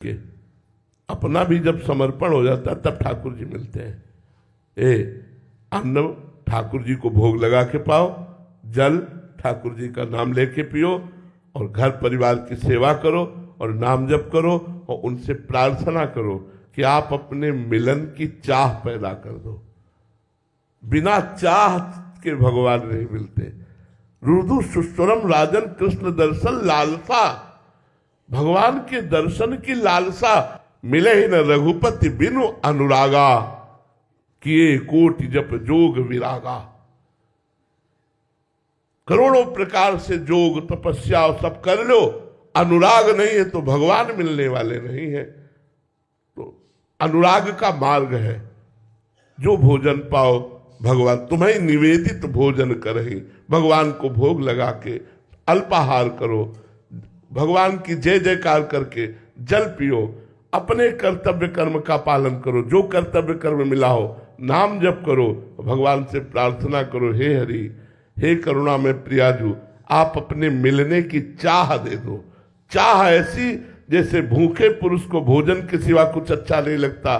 के अपना भी जब समर्पण हो जाता है तब ठाकुर जी मिलते हैं। अन्न ठाकुर जी को भोग लगा के पाओ, जल ठाकुर जी का नाम लेके पियो, और घर परिवार की सेवा करो और नाम जप करो और उनसे प्रार्थना करो कि आप अपने मिलन की चाह पैदा कर दो। बिना चाह के भगवान नहीं मिलते। रुदु सुस्वरम राजन कृष्ण दर्शन लालसा, भगवान के दर्शन की लालसा, मिले ही न रघुपति बिनु अनुरागा, किए कोटि जप जोग विरागा। करोड़ों प्रकार से जोग तपस्या सब कर लो, अनुराग नहीं है तो भगवान मिलने वाले नहीं है। तो अनुराग का मार्ग है, जो भोजन पाओ भगवान तुम्हें निवेदित भोजन करही, भगवान को भोग लगा के अल्पाहार करो, भगवान की जय जयकार करके जल पियो, अपने कर्तव्य कर्म का पालन करो, जो कर्तव्य कर्म मिला हो नाम जप करो, भगवान से प्रार्थना करो, हे हरि हे करुणा में प्रियाजू, आप अपने मिलने की चाह दे दो। चाह ऐसी जैसे भूखे पुरुष को भोजन के सिवा कुछ अच्छा नहीं लगता,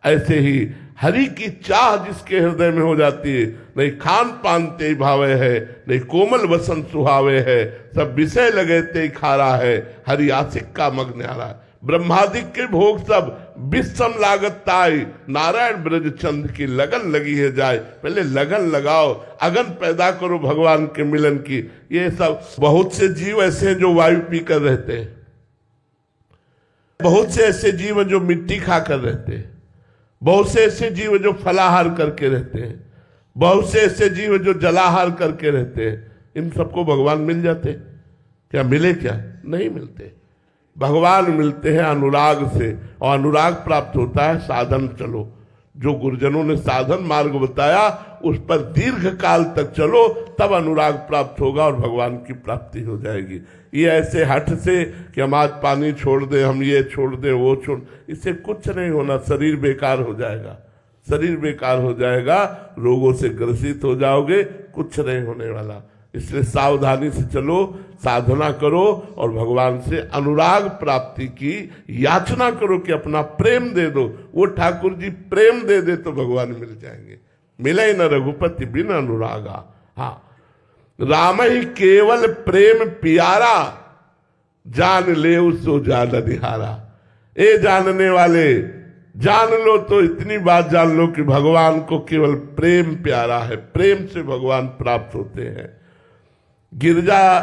ऐसे ही हरि की चाह जिसके हृदय में हो जाती है, नहीं खान पान ते भावे है, नहीं कोमल वसन सुहावे है, सब विषय लगे ते खारा है, हरि आशिक का मग्न आ रहा है। ब्रह्मादिक के भोग सब विषम लागत ताई, नारायण ब्रज चंद की लगन लगी है जाए। पहले लगन लगाओ, अगन पैदा करो भगवान के मिलन की। ये सब बहुत से जीव ऐसे हैं जो वायु पीकर रहते हैं, बहुत से ऐसे जीव जो मिट्टी खाकर रहते हैं, बहुत से ऐसे जीव जो फलाहार करके रहते हैं, बहुत से ऐसे जीव जो जलाहार करके रहते हैं। इन सबको भगवान मिल जाते क्या? मिले क्या? नहीं मिलते। भगवान मिलते हैं अनुराग से, और अनुराग प्राप्त होता है साधन चलो। जो गुरुजनों ने साधन मार्ग बताया उस पर दीर्घ काल तक चलो, तब अनुराग प्राप्त होगा और भगवान की प्राप्ति हो जाएगी। ये ऐसे हठ से कि हम आज पानी छोड़ दें, हम ये छोड़ दें, वो छोड़, इससे कुछ नहीं होना। शरीर बेकार हो जाएगा, शरीर बेकार हो जाएगा, रोगों से ग्रसित हो जाओगे, कुछ नहीं होने वाला। इसलिए सावधानी से चलो, साधना करो और भगवान से अनुराग प्राप्ति की याचना करो कि अपना प्रेम दे दो। वो ठाकुर जी प्रेम दे दे तो भगवान मिल जाएंगे। मिले न रघुपति बिन अनुरागा। हाँ, राम ही केवल प्रेम प्यारा, जान ले सो जान निहारा। ए जानने वाले, जान लो तो इतनी बात जान लो कि भगवान को केवल प्रेम प्यारा है, प्रेम से भगवान प्राप्त होते हैं। गिरजा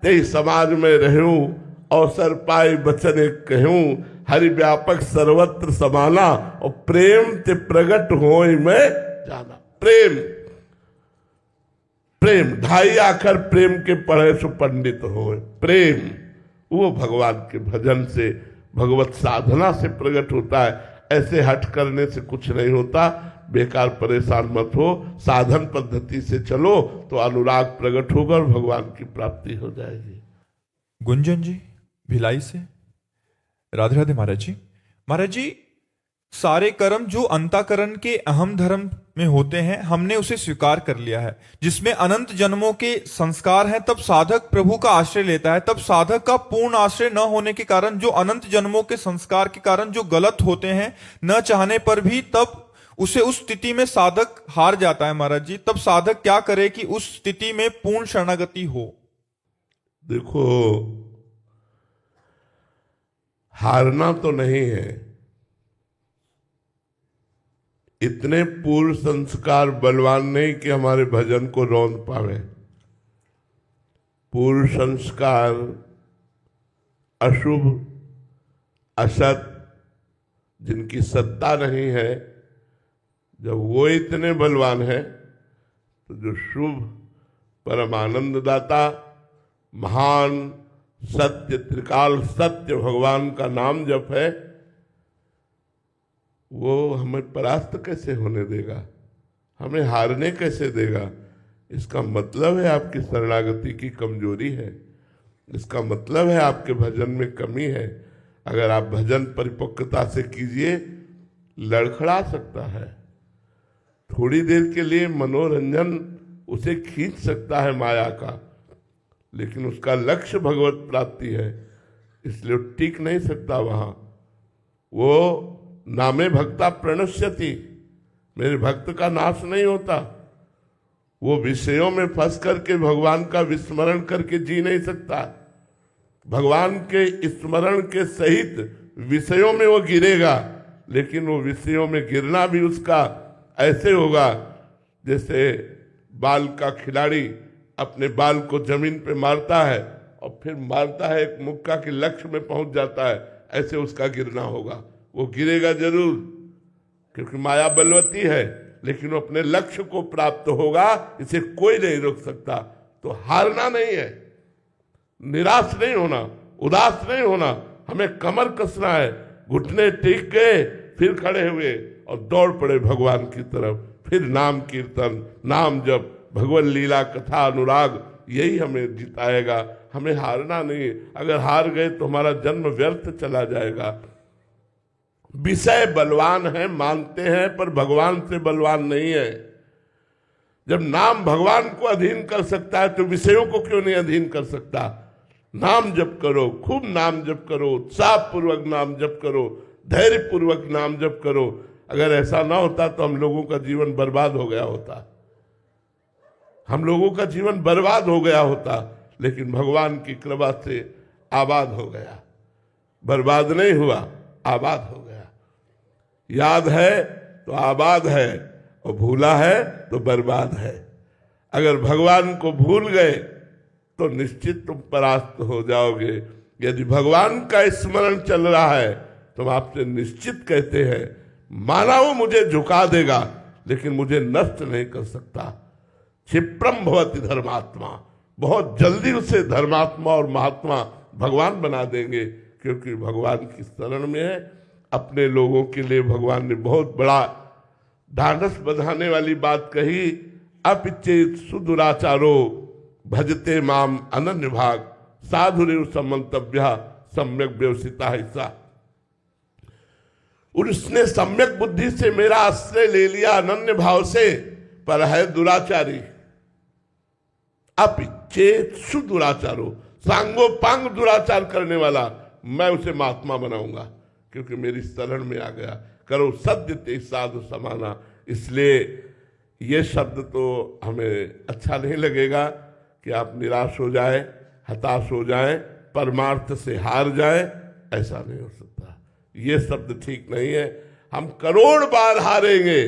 ते समाज में रहूं, अवसर पाए बचन कहूं, हरि व्यापक सर्वत्र समाना, और प्रेम ते प्रगट होय में जाना। प्रेम, प्रेम ढाई आखर प्रेम के पढ़े सो पंडित होए। प्रेम वो भगवान के भजन से, भगवत साधना से प्रकट होता है। ऐसे हट करने से कुछ नहीं होता। बेकार परेशान मत हो, साधन पद्धति से चलो तो अनुराग प्रकट होगा और भगवान की प्राप्ति हो जाएगी। गुंजन जी भिलाई से, राधे राधे महाराज जी। महाराज जी, सारे कर्म जो अंतःकरण के अहम धर्म में होते हैं, हमने उसे स्वीकार कर लिया है। जिसमें अनंत जन्मों के संस्कार हैं, तब साधक प्रभु का आश्रय लेता है। तब साधक का पूर्ण आश्रय न होने के कारण, जो अनंत जन्मों के संस्कार के कारण जो गलत होते हैं न चाहने पर भी, तब उसे उस स्थिति में साधक हार जाता है। महाराज जी, तब साधक क्या करे कि उस स्थिति में पूर्ण शरणागति हो? देखो, हारना तो नहीं है, इतने पूर्व संस्कार बलवान नहीं कि हमारे भजन को रौंद पावे। पूर्व संस्कार अशुभ, असत, जिनकी सत्ता नहीं है, जब वो इतने बलवान है तो जो शुभ, परमानंद दाता, महान, सत्य, त्रिकाल सत्य भगवान का नाम जप है, वो हमें परास्त कैसे होने देगा, हमें हारने कैसे देगा? इसका मतलब है आपकी शरणागति की कमजोरी है, इसका मतलब है आपके भजन में कमी है। अगर आप भजन परिपक्वता से कीजिए, लड़खड़ा सकता है, थोड़ी देर के लिए मनोरंजन उसे खींच सकता है माया का, लेकिन उसका लक्ष्य भगवत प्राप्ति है, इसलिए टिक नहीं सकता वहां। वो नामे भक्ता प्रणश्यति, मेरे भक्त का नाश नहीं होता। वो विषयों में फंस करके भगवान का विस्मरण करके जी नहीं सकता। भगवान के स्मरण के सहित विषयों में वो गिरेगा, लेकिन वो विषयों में गिरना भी उसका ऐसे होगा जैसे बाल का खिलाड़ी अपने बाल को जमीन पे मारता है और फिर मारता है एक मुक्का के लक्ष्य में पहुंच जाता है, ऐसे उसका गिरना होगा। वो गिरेगा जरूर, क्योंकि माया बलवती है, लेकिन वो अपने लक्ष्य को प्राप्त होगा, इसे कोई नहीं रोक सकता। तो हारना नहीं है, निराश नहीं होना, उदास नहीं होना, हमें कमर कसना है, घुटने टेक गए, फिर खड़े हुए और दौड़ पड़े भगवान की तरफ। फिर नाम कीर्तन, नाम जप, भगवत लीला कथा अनुराग, यही हमें जिताएगा। हमें हारना नहीं। अगर हार गए तो हमारा जन्म व्यर्थ चला जाएगा। विषय बलवान है, मानते हैं, पर भगवान से बलवान नहीं है। जब नाम भगवान को अधीन कर सकता है तो विषयों को क्यों नहीं अधीन कर सकता। नाम जप करो, खूब नाम जप करो, उत्साह पूर्वक नाम जप करो, धैर्य पूर्वक नाम जप करो। अगर ऐसा ना होता तो हम लोगों का जीवन बर्बाद हो गया होता, हम लोगों का जीवन बर्बाद हो गया होता। लेकिन भगवान की कृपा से आबाद हो गया, बर्बाद नहीं हुआ, आबाद हो गया। याद है तो आबाद है, और भूला है तो बर्बाद है। अगर भगवान को भूल गए तो निश्चित तुम परास्त हो जाओगे। यदि भगवान का स्मरण चल रहा है तो आपसे निश्चित कहते हैं, माना वो मुझे झुका देगा लेकिन मुझे नष्ट नहीं कर सकता। क्षिप्रम भवति धर्मात्मा, बहुत जल्दी उसे धर्मात्मा और महात्मा भगवान बना देंगे, क्योंकि भगवान की शरण में है। अपने लोगों के लिए भगवान ने बहुत बड़ा ढांढस बंधाने वाली बात कही। अपिचेत सुदुराचारो भजते माम अनन्य भाग, साधुरेव समंतव्य सम्यक व्यवसिता हिस्सा। उसने सम्यक बुद्धि से मेरा आश्रय ले लिया अनन्य भाव से, पर है दुराचारी। अपिचेत सुदुराचारो, सांगोपांग दुराचार करने वाला, मैं उसे महात्मा बनाऊंगा, क्योंकि मेरी शरण में आ गया। करो सद्य ते साधु समाना। इसलिए ये शब्द तो हमें अच्छा नहीं लगेगा कि आप निराश हो जाए, हताश हो जाए, परमार्थ से हार जाए, ऐसा नहीं हो सकता। ये शब्द ठीक नहीं है। हम करोड़ बार हारेंगे,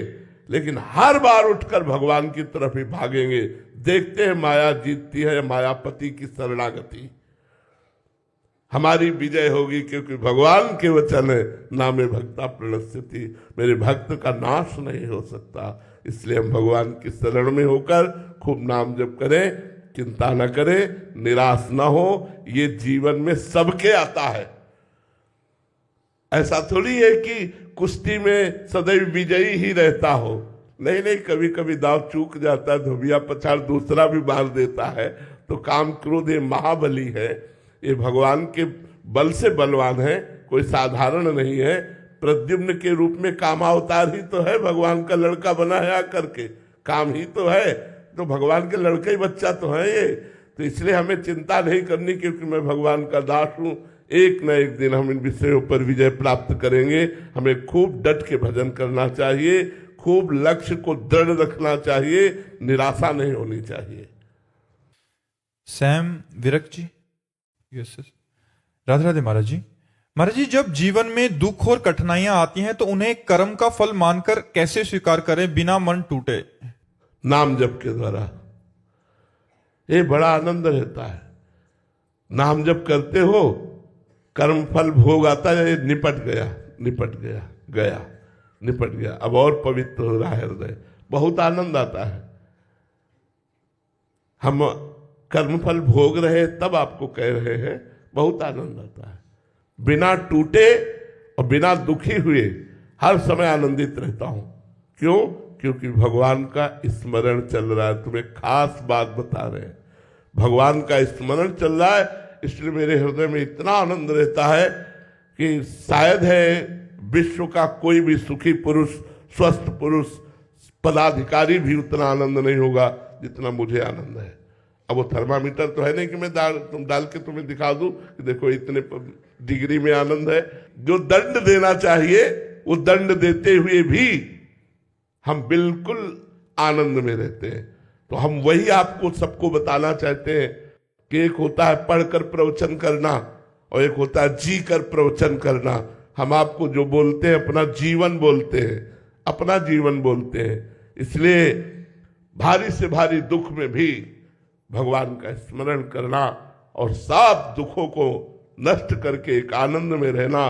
लेकिन हर बार उठकर भगवान की तरफ ही भागेंगे। देखते हैं माया जीतती है, मायापति की शरणागति। हमारी विजय होगी, क्योंकि भगवान के वचन है, नामे भक्ता प्रणश्यति, मेरे भक्त का नाश नहीं हो सकता। इसलिए हम भगवान की शरण में होकर खूब नाम जप करें, चिंता न करें, निराश न हो। ये जीवन में सबके आता है। ऐसा थोड़ी है कि कुश्ती में सदैव विजयी ही रहता हो। नहीं नहीं, कभी कभी दाव चूक जाता है, धोबिया पछाड़ दूसरा भी मार देता है। तो काम क्रोध ये महाबली है, ये भगवान के बल से बलवान है, कोई साधारण नहीं है। प्रद्युम्न के रूप में कामावतार ही तो है, भगवान का लड़का बना है आकर के, काम ही तो है। तो भगवान के लड़के ही बच्चा तो है ये। तो इसलिए हमें चिंता नहीं करनी, क्योंकि मैं भगवान का दास हूँ। एक न एक दिन हम इन विषयों पर विजय प्राप्त करेंगे। हमें खूब डट के भजन करना चाहिए, खूब लक्ष्य को दृढ़ रखना चाहिए, निराशा नहीं होनी चाहिए। सैम विरक जी, यस राधे राधे महाराज जी। महाराज जी, जब जीवन में दुख और कठिनाइयां आती हैं तो उन्हें कर्म का फल मानकर कैसे स्वीकार करें बिना मन टूटे? नाम जप के द्वारा। ये बड़ा आनंद रहता है। नाम जप करते हो, कर्म फल भोग आता है, निपट गया, निपट गया, गया, निपट गया, अब और पवित्र हो रहा है हृदय, बहुत आनंद आता है। हम कर्मफल भोग रहे तब आपको कह रहे हैं, बहुत आनंद आता है। बिना टूटे और बिना दुखी हुए हर समय आनंदित रहता हूं। क्यों? क्योंकि भगवान का स्मरण चल रहा है। तुम्हें खास बात बता रहे हैं, भगवान का स्मरण चल रहा है, इसलिए मेरे हृदय में इतना आनंद रहता है कि शायद है विश्व का कोई भी सुखी पुरुष, स्वस्थ पुरुष, पदाधिकारी भी उतना आनंद नहीं होगा जितना मुझे आनंद है। अब वो थर्मामीटर तो है नहीं कि मैं डाल के तुम्हें दिखा दूं कि देखो इतने डिग्री में आनंद है। जो दंड देना चाहिए वो दंड देते हुए भी हम बिल्कुल आनंद में रहते हैं। तो हम वही आपको सबको बताना चाहते हैं कि एक होता है पढ़कर प्रवचन करना और एक होता है जी कर प्रवचन करना। हम आपको जो बोलते हैं अपना जीवन बोलते हैं, अपना जीवन बोलते हैं। इसलिए भारी से भारी दुख में भी भगवान का स्मरण करना और सब दुखों को नष्ट करके एक आनंद में रहना,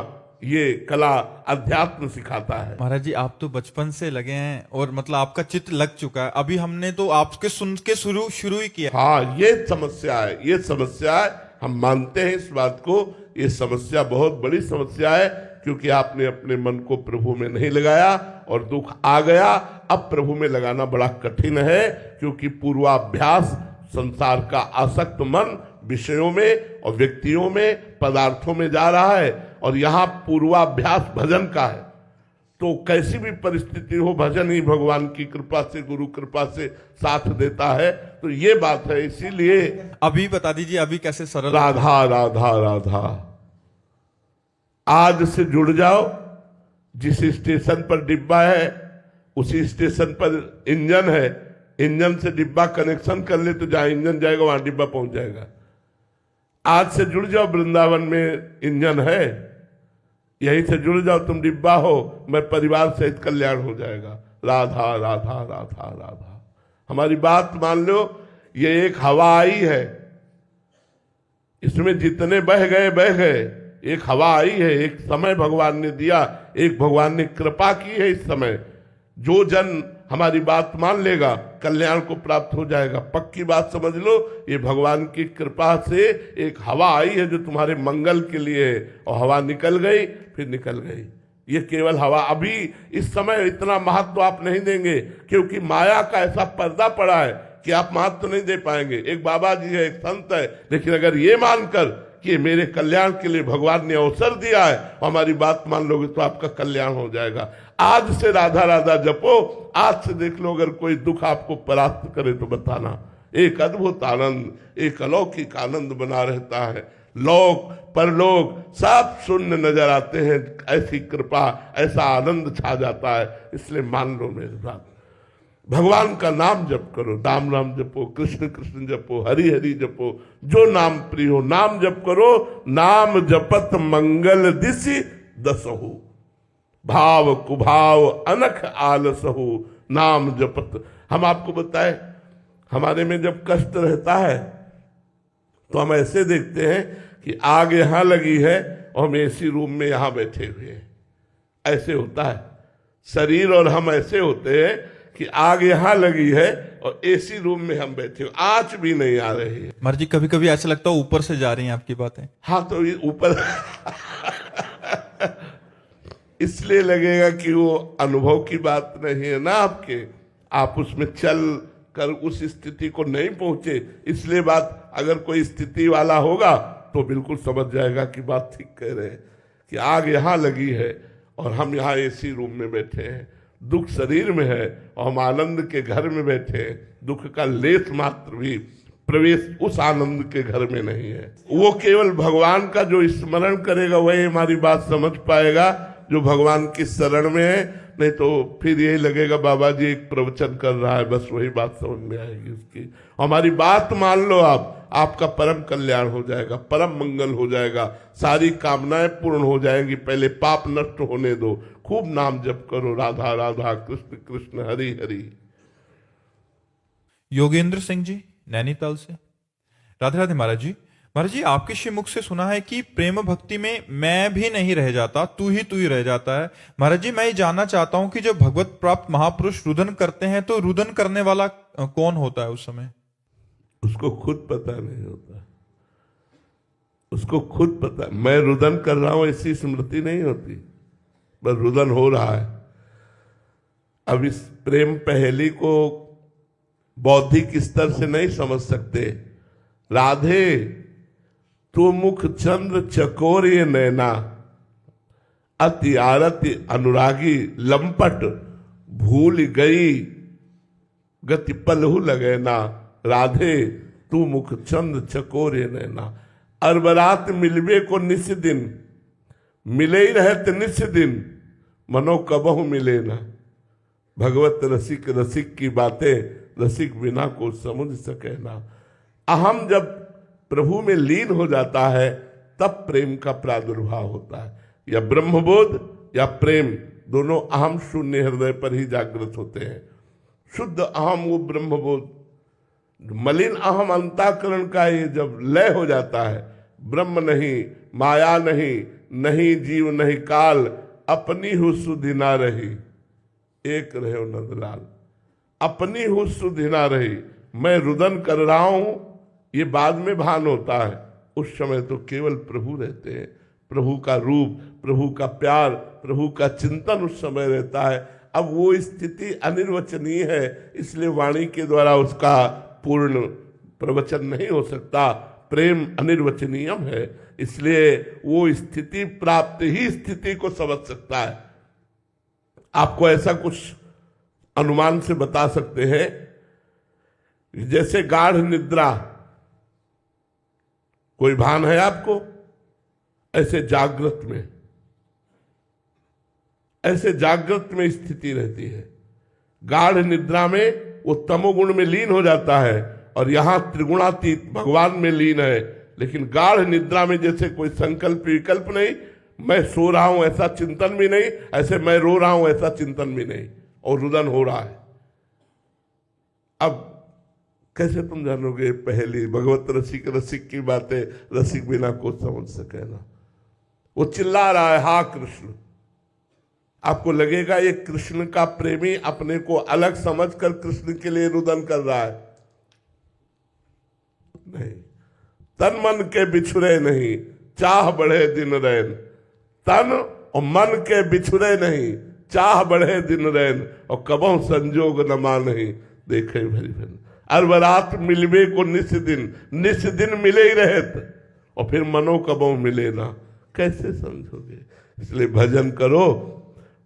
ये कला अध्यात्म सिखाता है। महाराज जी आप तो बचपन से लगे हैं और मतलब आपका चित्त लग चुका है। अभी हमने तो आपके सुन के शुरू ही किया। हाँ, ये समस्या है, ये समस्या है। हम मानते हैं इस बात को, ये समस्या बहुत बड़ी समस्या है, क्योंकि आपने अपने मन को प्रभु में नहीं लगाया और दुख आ गया। अब प्रभु में लगाना बड़ा कठिन है, क्योंकि पूर्वाभ्यास संसार का आसक्त मन विषयों में और व्यक्तियों में, पदार्थों में जा रहा है, और यहाँ पूर्वाभ्यास भजन का है। तो कैसी भी परिस्थिति हो, भजन ही भगवान की कृपा से, गुरु कृपा से साथ देता है। तो ये बात है। इसीलिए अभी बता दीजिए अभी कैसे सरल। राधा राधा राधा, आज से जुड़ जाओ। जिस स्टेशन पर डिब्बा है उसी स्टेशन पर इंजन है, इंजन से डिब्बा कनेक्शन कर ले तो जहां इंजन जाएगा वहां डिब्बा पहुंच जाएगा। आज से जुड़ जाओ, वृंदावन में इंजन है, यहीं से जुड़ जाओ, तुम डिब्बा हो, मैं परिवार सहित कल्याण हो जाएगा। राधा राधा राधा राधा। हमारी बात मान लो, ये एक हवा आई है, इसमें जितने बह गए। एक हवा आई है, एक समय भगवान ने दिया, एक भगवान ने कृपा की है। इस समय जो जन हमारी बात मान लेगा कल्याण को प्राप्त हो जाएगा। पक्की बात समझ लो, ये भगवान की कृपा से एक हवा आई है जो तुम्हारे मंगल के लिए है, और हवा निकल गई फिर निकल गई। ये केवल हवा। अभी इस समय इतना महत्व आप नहीं देंगे, क्योंकि माया का ऐसा पर्दा पड़ा है कि आप महत्व नहीं दे पाएंगे। एक बाबा जी है, एक संत है, लेकिन अगर ये मानकर कि मेरे कल्याण के लिए भगवान ने अवसर दिया है, हमारी बात मान लोगे तो आपका कल्याण हो जाएगा। आज से राधा राधा जपो। आज से देख लो, अगर कोई दुख आपको परास्त करे तो बताना। एक अद्भुत आनंद, एक अलौकिक आनंद बना रहता है। लोक परलोक सब शून्य नजर आते हैं। ऐसी कृपा, ऐसा आनंद छा जाता है। इसलिए मान लो मेरी बात, भगवान का नाम जप करो, राम राम जपो, कृष्ण कृष्ण जपो, हरि हरि जपो, जो नाम प्रिय हो नाम जप करो। नाम जपत मंगल दिशि दसहु, भाव कुभाव अनख आलसहु। नाम जपत, हम आपको बताए, हमारे में जब कष्ट रहता है तो हम ऐसे देखते हैं कि आग यहां लगी है और हम एसी रूम में यहां बैठे हुए हैं। ऐसे होता है शरीर, और हम ऐसे होते हैं कि आग यहां लगी है और एसी रूम में हम बैठे हो, आंच भी नहीं आ रही है। महाराज जी कभी कभी ऐसा लगता है ऊपर से जा रही हैं आपकी बातें। हाँ, तो ये ऊपर इसलिए लगेगा कि वो अनुभव की बात नहीं है ना आपके, आप उसमें चल कर उस स्थिति को नहीं पहुंचे। इसलिए बात, अगर कोई स्थिति वाला होगा तो बिल्कुल समझ जाएगा कि बात ठीक कह रहे हैं कि आग यहां लगी है और हम यहाँ एसी रूम में बैठे हैं। दुख शरीर में है और हम आनंद के घर में बैठे हैं। दुख का लेस मात्र भी प्रवेश उस आनंद के घर में नहीं है। वो केवल भगवान का जो स्मरण करेगा वही हमारी बात समझ पाएगा, जो भगवान की शरण में है। नहीं तो फिर यही लगेगा बाबा जी एक प्रवचन कर रहा है, बस वही बात समझ में आएगी उसकी। हमारी बात मान लो आप, आपका परम कल्याण हो जाएगा, परम मंगल हो जाएगा, सारी कामनाएं पूर्ण हो जाएंगी। पहले पाप नष्ट होने दो, खूब नाम जप करो, राधा राधा कृष्ण कृष्ण हरि हरि। योगेंद्र सिंह जी नैनीताल से, राधे राधे महाराज जी। महाराज जी आपके श्री मुख से सुना है कि प्रेम भक्ति में मैं भी नहीं रह जाता, तू ही रह जाता है। महाराज जी मैं ये जानना चाहता हूं कि जब भगवत प्राप्त महापुरुष रुदन करते हैं तो रुदन करने वाला कौन होता है उस समय? उसको खुद पता नहीं होता, उसको खुद पता। मैं रुदन कर रहा हूं ऐसी स्मृति नहीं होती, बस रुदन हो रहा है। अब इस प्रेम पहेली को बौद्धिक स्तर से नहीं समझ सकते। राधे तू मुख चंद्र चकोरे नैना, अति आरति अनुरागी लंपट, भूल गई गति पलहु लगे ना। राधे तू मुख चंद चकोरे नैना। अरबरात मिलबे को निस दिन, मिले ही रहत निस दिन, मनो कबहु मिले ना। भगवत रसिक रसिक की बातें रसिक बिना को समझ सके ना। अहम जब प्रभु में लीन हो जाता है तब प्रेम का प्रादुर्भाव होता है। या ब्रह्मबोध या प्रेम दोनों अहम शून्य हृदय पर ही जागृत होते हैं। शुद्ध अहम वो ब्रह्मबोध, मलिन अहम अंतःकरण का ये जब लय हो जाता है, ब्रह्म नहीं, माया नहीं, नहीं जीव नहीं काल, अपनी हु सुधि ना रही, एक रहे नंदलाल। अपनी हु सुधि ना रही, मैं रुदन कर रहा हूं, ये बाद में भान होता है। उस समय तो केवल प्रभु रहते हैं। प्रभु का रूप, प्रभु का प्यार, प्रभु का चिंतन उस समय रहता है। अब वो स्थिति अनिर्वचनीय है, इसलिए वाणी के द्वारा उसका पूर्ण प्रवचन नहीं हो सकता। प्रेम अनिर्वचनीयम है, इसलिए वो स्थिति प्राप्त ही स्थिति को समझ सकता है। आपको ऐसा कुछ अनुमान से बता सकते हैं, जैसे गाढ़ निद्रा, कोई भान है आपको? ऐसे जागृत में, ऐसे जागृत में स्थिति रहती है। गाढ़ निद्रा में वो तमोगुण में लीन हो जाता है और यहां त्रिगुणातीत भगवान में लीन है। लेकिन गाढ़ निद्रा में जैसे कोई संकल्प विकल्प नहीं, मैं सो रहा हूं ऐसा चिंतन भी नहीं, ऐसे मैं रो रहा हूं ऐसा चिंतन भी नहीं, और रुदन हो रहा है। अब कैसे तुम जानोगे? पहली भगवत रसिक रसिक की बातें रसिक बिना को समझ सके ना। वो चिल्ला रहा है, हा कृष्ण। आपको लगेगा ये कृष्ण का प्रेमी अपने को अलग समझकर कृष्ण के लिए रुदन कर रहा है? नहीं। तन मन के बिछुरे नहीं, चाह बढ़े दिन रैन। तन और मन के बिछुरे नहीं, चाह बढ़े दिन रैन, और कबहु संजोग न मानहि देखे भरी भरी। अरबरात मिलबे को निस दिन मिले ही रहत, और फिर मनो कबहु मिले ना। कैसे समझोगे? इसलिए भजन करो।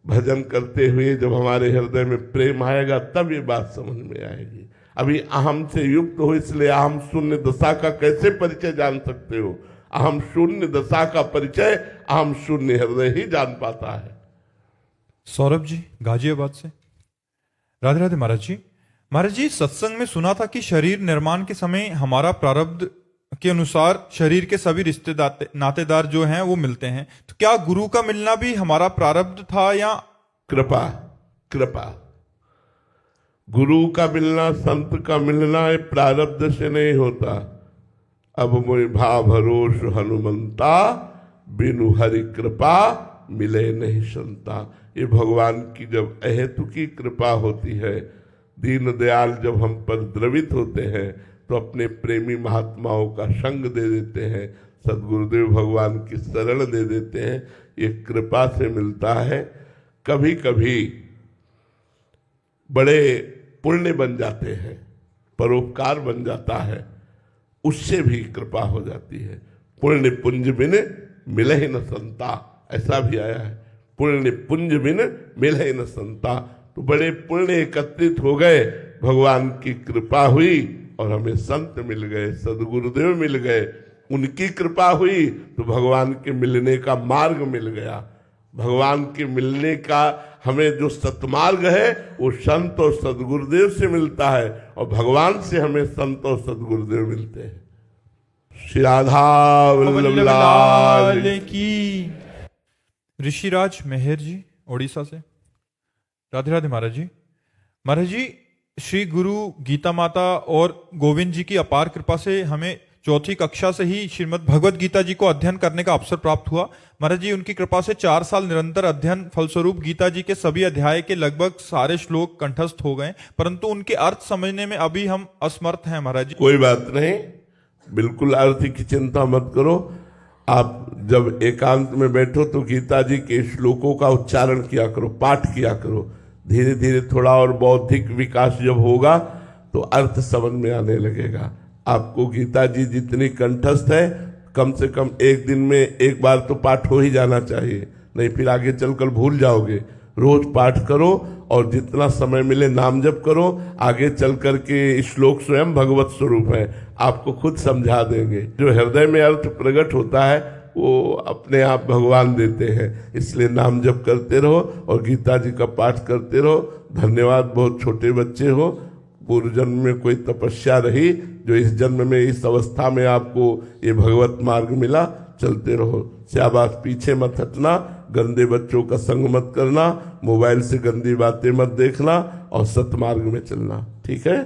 भजन करते हुए जब हमारे हृदय में प्रेम आएगा तब ये बात समझ में आएगी। अभी अहम से युक्त हो, इसलिए अहम शून्य दशा का कैसे परिचय जान सकते हो? अहम शून्य दशा का परिचय अहम शून्य हृदय ही जान पाता है। सौरभ जी गाजियाबाद से। राधे राधे महाराज जी। महाराज जी, सत्संग में सुना था कि शरीर निर्माण के समय हमारा प्रारब्ध के अनुसार शरीर के सभी रिश्तेदार नातेदार जो हैं वो मिलते हैं, तो क्या गुरु का मिलना भी हमारा प्रारब्ध था या कृपा? कृपा। गुरु का मिलना, संत का मिलना ये प्रारब्ध से नहीं होता। अब मोय भा भरोस हनुमंता, बिनु हरि कृपा मिले नहीं संता। ये भगवान की जब अहेतुकी कृपा होती है, दीन दयाल जब हम पर द्रवित होते हैं, तो अपने प्रेमी महात्माओं का संग दे देते हैं, सदगुरुदेव भगवान की शरण दे देते हैं। ये कृपा से मिलता है। कभी कभी बड़े पुण्य बन जाते हैं, परोपकार बन जाता है, उससे भी कृपा हो जाती है। पुण्य पुंज बिन मिले न संता, ऐसा भी आया है, पुण्य पुंज बिन मिले न संता। तो बड़े पुण्य एकत्रित हो गए, भगवान की कृपा हुई और हमें संत मिल गए, सदगुरुदेव मिल गए, उनकी कृपा हुई तो भगवान के मिलने का मार्ग मिल गया। भगवान के मिलने का हमें जो सतमार्ग है वो संत और सदगुरुदेव से मिलता है, और भगवान से हमें संत और सदगुरुदेव मिलते हैं। श्री राधा वल्लभ लाल की। ऋषिराज मेहर जी ओडिशा से। राधे राधे महाराज जी। महाराज जी, श्री गुरु गीता माता और गोविंद जी की अपार कृपा से हमें चौथी कक्षा से ही श्रीमद् भगवत गीता जी को अध्ययन करने का अवसर प्राप्त हुआ। महाराज जी, उनकी कृपा से 4 साल निरंतर अध्ययन फलस्वरूप गीता जी के सभी अध्याय के लगभग सारे श्लोक कंठस्थ हो गए, परंतु उनके अर्थ समझने में अभी हम असमर्थ हैं। महाराज जी, कोई बात नहीं, बिल्कुल अर्थ की चिंता मत करो। आप जब एकांत में बैठो तो गीता जी के श्लोकों का उच्चारण किया करो, पाठ किया करो। धीरे धीरे थोड़ा और बौद्धिक विकास जब होगा तो अर्थ समझ में आने लगेगा। आपको गीता जी जितनी कंठस्थ है, कम से कम एक दिन में एक बार तो पाठ हो ही जाना चाहिए, नहीं फिर आगे चलकर भूल जाओगे। रोज पाठ करो और जितना समय मिले नाम जप करो। आगे चल करके श्लोक स्वयं भगवत स्वरूप है, आपको खुद समझा देंगे। जो हृदय में अर्थ प्रकट होता है वो अपने आप भगवान देते हैं। इसलिए नाम जप करते रहो और गीता जी का पाठ करते रहो। धन्यवाद, बहुत छोटे बच्चे हो, पूर्व जन्म में कोई तपस्या रही जो इस जन्म में इस अवस्था में आपको ये भगवत मार्ग मिला। चलते रहो, शाबाश, पीछे मत हटना, गंदे बच्चों का संग मत करना, मोबाइल से गंदी बातें मत देखना और सतमार्ग में चलना। ठीक है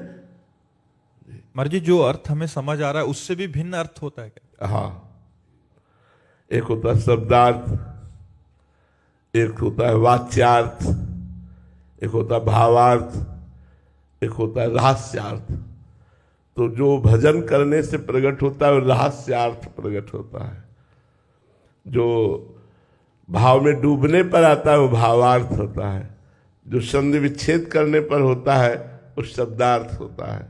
महाराज जी, जो अर्थ हमें समझ आ रहा है उससे भी भिन्न अर्थ होता है क्या? हाँ, एक होता है शब्दार्थ, एक होता है वाच्यार्थ, एक होता है भावार्थ, एक होता है रहस्यार्थ। तो जो भजन करने से प्रकट होता है वो रहस्यार्थ प्रकट होता है। जो भाव में डूबने पर आता है वो भावार्थ होता है। जो संधि विच्छेद करने पर होता है वो शब्दार्थ होता है।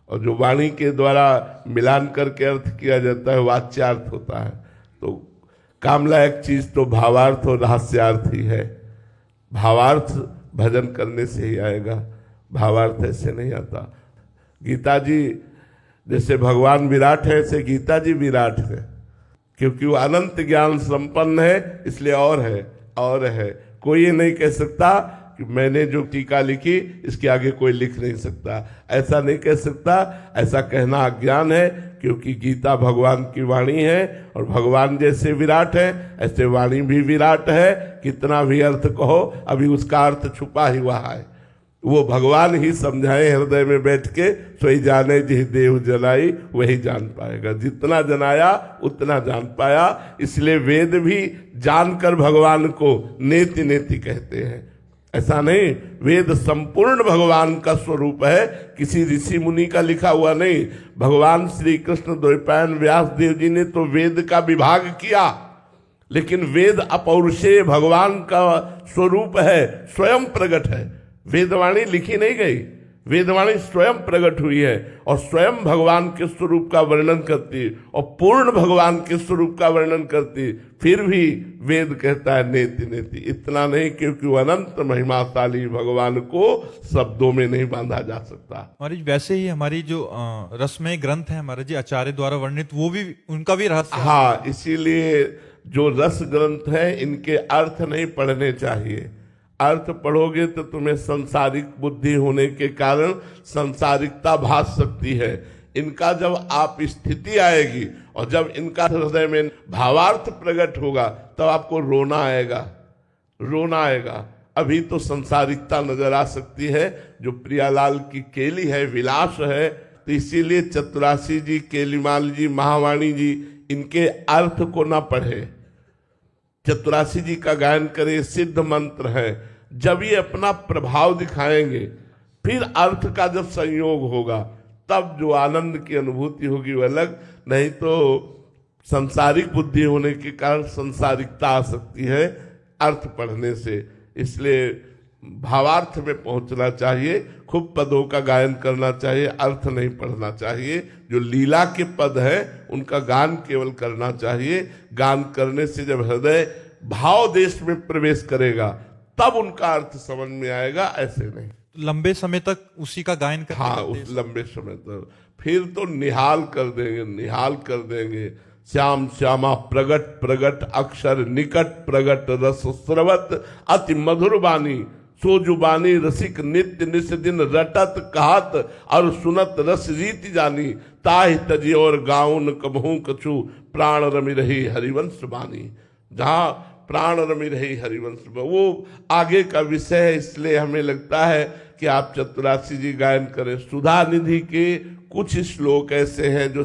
और जो वाणी के द्वारा मिलान करके अर्थ किया जाता है वाच्यार्थ होता है। तो काम लायक चीज तो भावार्थ और रहस्यार्थ ही है। भावार्थ भजन करने से ही आएगा, भावार्थ ऐसे नहीं आता। गीता जी जैसे भगवान विराट है, ऐसे गीता जी विराट है, क्योंकि वो अनंत ज्ञान संपन्न है, इसलिए और है। कोई ये नहीं कह सकता कि मैंने जो टीका लिखी इसके आगे कोई लिख नहीं सकता, ऐसा नहीं कह सकता। ऐसा कहना अज्ञान है, क्योंकि गीता भगवान की वाणी है और भगवान जैसे विराट है ऐसे वाणी भी विराट है। कितना भी अर्थ कहो, अभी उसका अर्थ छुपा ही हुआ है, वो भगवान ही समझाए हृदय में बैठ के। सोई जाने जिह देव जनाई, वही जान पाएगा। जितना जनाया उतना जान पाया। इसलिए वेद भी जानकर भगवान को नेति नेति कहते हैं। ऐसा नहीं, वेद संपूर्ण भगवान का स्वरूप है, किसी ऋषि मुनि का लिखा हुआ नहीं। भगवान श्री कृष्ण द्वैपायन व्यास देव जी ने तो वेद का विभाग किया, लेकिन वेद अपौरुषेय भगवान का स्वरूप है, स्वयं प्रकट है। वेदवाणी लिखी नहीं गई, वेदवाणी स्वयं प्रकट हुई है और स्वयं भगवान के स्वरूप का वर्णन करती और पूर्ण भगवान के स्वरूप का वर्णन करती। फिर भी वेद कहता है नेति नेति। इतना नहीं, क्योंकि वो अनंत महिमाशाली भगवान को शब्दों में नहीं बांधा जा सकता। महाराज वैसे ही हमारी जो रसमय ग्रंथ है महाराज जी आचार्य द्वारा वर्णित, वो भी उनका भी रहस्य। हाँ, इसीलिए जो रस ग्रंथ है इनके अर्थ नहीं पढ़ने चाहिए। अर्थ पढ़ोगे तो तुम्हें सांसारिक बुद्धि होने के कारण सांसारिकता भास सकती है। इनका जब आप स्थिति आएगी और जब इनका हृदय में भावार्थ प्रकट होगा तब आपको रोना आएगा। अभी तो सांसारिकता नजर आ सकती है, जो प्रियालाल की केली है, विलास है। तो इसीलिए चतुरासी जी, केलीमाल जी, महावाणी जी इनके अर्थ को ना पढ़े, चतुरासी जी का गायन करे, सिद्ध मंत्र है। जब ये अपना प्रभाव दिखाएंगे, फिर अर्थ का जब संयोग होगा, तब जो आनंद की अनुभूति होगी वो अलग। नहीं तो संसारिक बुद्धि होने के कारण संसारिकता आ सकती है अर्थ पढ़ने से। इसलिए भावार्थ में पहुंचना चाहिए, खूब पदों का गायन करना चाहिए, अर्थ नहीं पढ़ना चाहिए। जो लीला के पद हैं उनका गान केवल करना चाहिए। गान करने से जब हृदय भाव देश में प्रवेश करेगा तब उनका अर्थ समझ में आएगा, ऐसे नहीं। लंबे समय तक उसी का गायन करते हाँ, उस लंबे समय तक फिर तो निहाल कर देंगे। श्याम श्यामा प्रगट प्रगट अक्षर निकट प्रगट रस स्रवत अति मधुर बानी सो जुबानी रसिक नित्य निस दिन रटत कहत और सुनत रस रीति जानी ताहि तजी और गाउन कबहू कछु प्राण रमि रही हरिवंश बानी। जहाँ प्राण रमि रही हरिवंश, वो आगे का विषय है। इसलिए हमें लगता है कि आप चतुरासी जी गायन करें। सुधा निधि के कुछ श्लोक ऐसे हैं जो